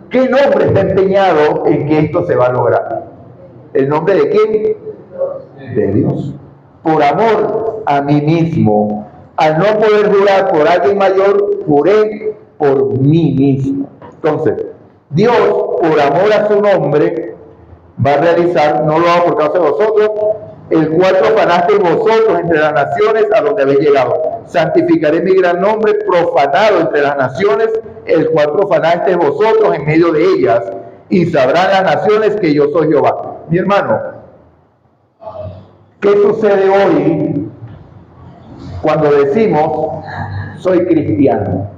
¿Qué nombre está empeñado en que esto se va a lograr? ¿El nombre de quién? De Dios. Por amor a mí mismo, al no poder jurar por alguien mayor, juré por mí mismo. Entonces, Dios, por amor a su nombre, va a realizar, no lo hago por causa de vosotros, el cual profanasteis vosotros entre las naciones a donde habéis llegado. Santificaré mi gran nombre profanado entre las naciones, el cual profanasteis vosotros en medio de ellas, y sabrán las naciones que yo soy Jehová. Mi hermano, ¿qué sucede hoy cuando decimos soy cristiano?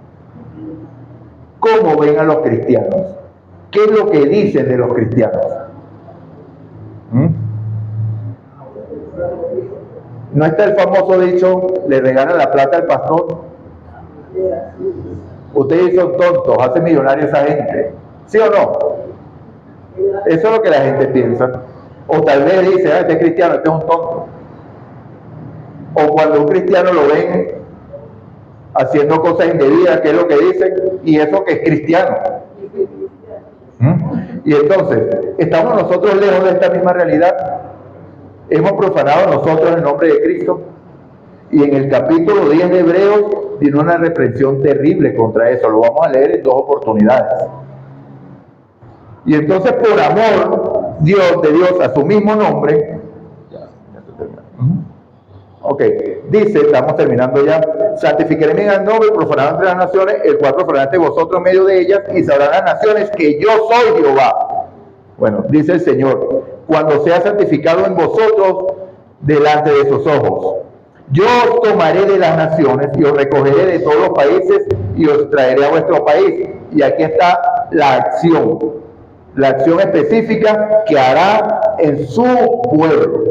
¿Cómo ven a los cristianos? ¿Qué es lo que dicen de los cristianos? ¿No está el famoso dicho, le regalan la plata al pastor? Ustedes son tontos, hacen millonarios a esa gente. ¿Sí o no? Eso es lo que la gente piensa. O tal vez dice, este es cristiano, este es un tonto. O cuando un cristiano lo ven haciendo cosas indebidas, ¿qué es lo que dicen? Y eso que es cristiano. Y entonces, ¿estamos nosotros lejos de esta misma realidad? Hemos profanado nosotros el nombre de Cristo. Y en el capítulo 10 de Hebreos tiene una reprensión terrible contra eso. Lo vamos a leer en 2 oportunidades. Y entonces, por amor de Dios a su mismo nombre, ok, dice, estamos terminando ya, santificaré mi gran nombre, profanado entre las naciones, el cual profanaste vosotros en medio de ellas, y sabrán las naciones que yo soy Jehová. Bueno, dice el Señor, cuando sea santificado en vosotros delante de sus ojos. Yo os tomaré de las naciones y os recogeré de todos los países y os traeré a vuestro país. Y aquí está la acción específica que hará en su pueblo,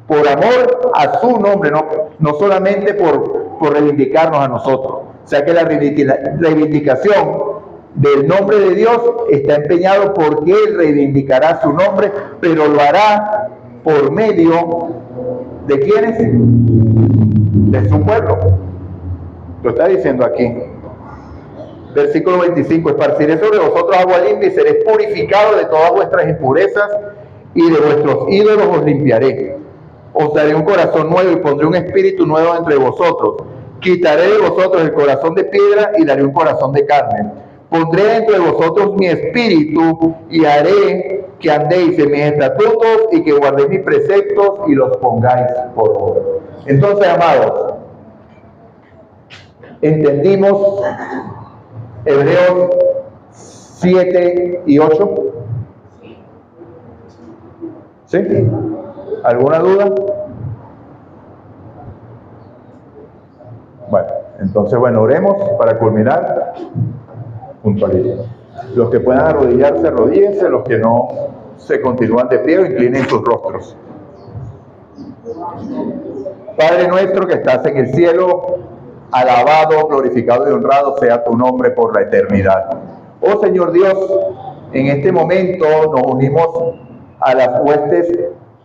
por amor a su nombre, no solamente por reivindicarnos a nosotros. O sea que la reivindicación del nombre de Dios está empeñado porque Él reivindicará su nombre, pero lo hará por medio de ¿quiénes? De su pueblo. Lo está diciendo aquí. Versículo 25, esparciré sobre vosotros agua limpia y seréis purificados de todas vuestras impurezas y de vuestros ídolos os limpiaré. Os daré un corazón nuevo y pondré un espíritu nuevo entre vosotros. Quitaré de vosotros el corazón de piedra y daré un corazón de carne. Pondré dentro de vosotros mi espíritu y haré que andéis en mis estatutos y que guardéis mis preceptos y los pongáis por obra. Entonces, amados, entendimos Hebreos 7 y 8. ¿Sí? ¿Alguna duda? Bueno, entonces, oremos para culminar junto a Dios. Los que puedan arrodillarse, arrodíllense. Los que no, se continúan de pie o inclinen sus rostros. Padre nuestro que estás en el cielo, alabado, glorificado y honrado sea tu nombre por la eternidad. Oh Señor Dios, en este momento nos unimos a las huestes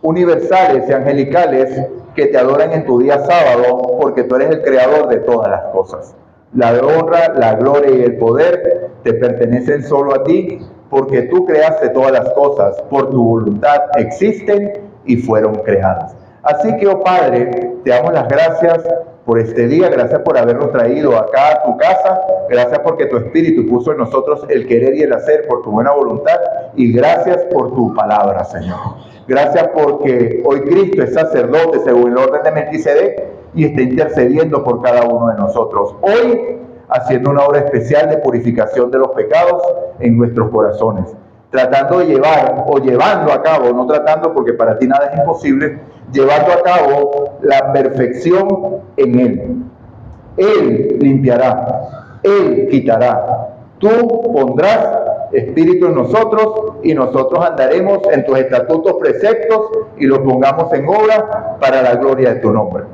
universales y angelicales que te adoran en tu día sábado, porque tú eres el creador de todas las cosas. La honra, la gloria y el poder te pertenecen solo a ti, porque tú creaste todas las cosas, por tu voluntad existen y fueron creadas. Así que, oh Padre, te damos las gracias por este día, gracias por habernos traído acá a tu casa, gracias porque tu Espíritu puso en nosotros el querer y el hacer por tu buena voluntad, y gracias por tu palabra, Señor. Gracias porque hoy Cristo es sacerdote según el orden de Melquisedec y está intercediendo por cada uno de nosotros. Hoy haciendo una obra especial de purificación de los pecados en nuestros corazones, tratando de llevar o llevando a cabo, no tratando porque para ti nada es imposible, llevando a cabo la perfección en Él. Él limpiará, Él quitará, tú pondrás Espíritu en nosotros y nosotros andaremos en tus estatutos, preceptos y los pongamos en obra para la gloria de tu nombre.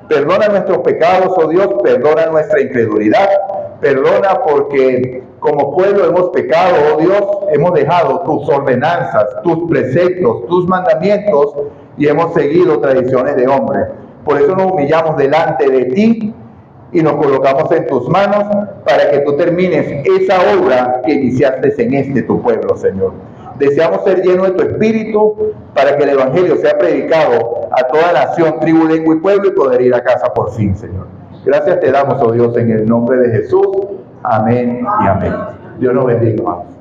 Perdona nuestros pecados, oh Dios, perdona nuestra incredulidad, perdona porque como pueblo hemos pecado, oh Dios, hemos dejado tus ordenanzas, tus preceptos, tus mandamientos y hemos seguido tradiciones de hombre. Por eso nos humillamos delante de ti y nos colocamos en tus manos para que tú termines esa obra que iniciaste en este tu pueblo, Señor. Deseamos ser llenos de tu Espíritu para que el Evangelio sea predicado a toda nación, tribu, lengua y pueblo y poder ir a casa por fin, Señor. Gracias te damos, oh Dios, en el nombre de Jesús. Amén y amén. Dios nos bendiga, hermanos.